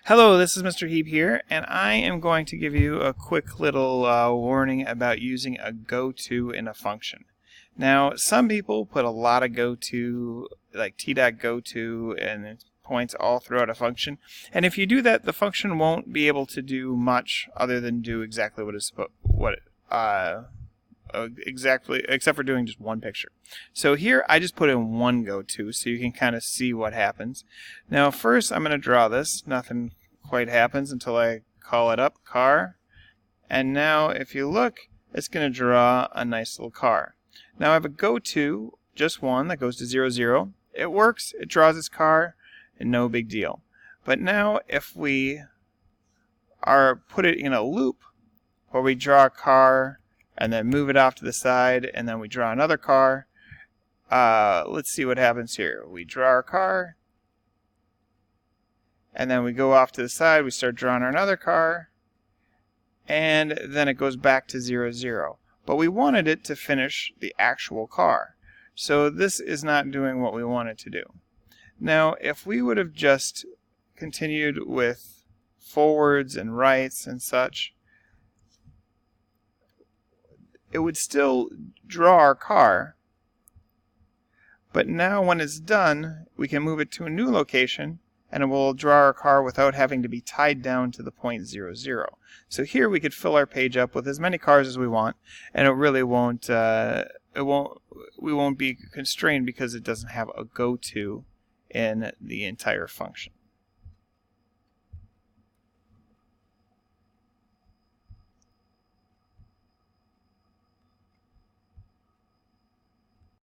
Hello, this is Mr. Heap here, and I am going to give you a quick little warning about using a goto in a function. Now, some people put a lot of goto, like t.goto, and it points all throughout a function. And if you do that, the function won't be able to do much other than do exactly exactly, except for doing just one picture. So here I just put in one goto so you can kind of see what happens. Now first I'm going to draw this. Nothing quite happens until I call it up, car. And now if you look, it's going to draw a nice little car. Now I have a goto, just one, that goes to 0, 0. It works, it draws its car, and no big deal. But now if we put it in a loop where we draw a car and then move it off to the side, and then we draw another car. Let's see what happens here. We draw our car, and then we go off to the side, we start drawing another car, and then it goes back to 0, 0. But we wanted it to finish the actual car. So this is not doing what we want it to do. Now, if we would have just continued with forwards and rights and such, it would still draw our car, but now when it's done, we can move it to a new location and it will draw our car without having to be tied down to the point 0, 0. So here we could fill our page up with as many cars as we want, and it really won't, we won't be constrained because it doesn't have a goto in the entire function.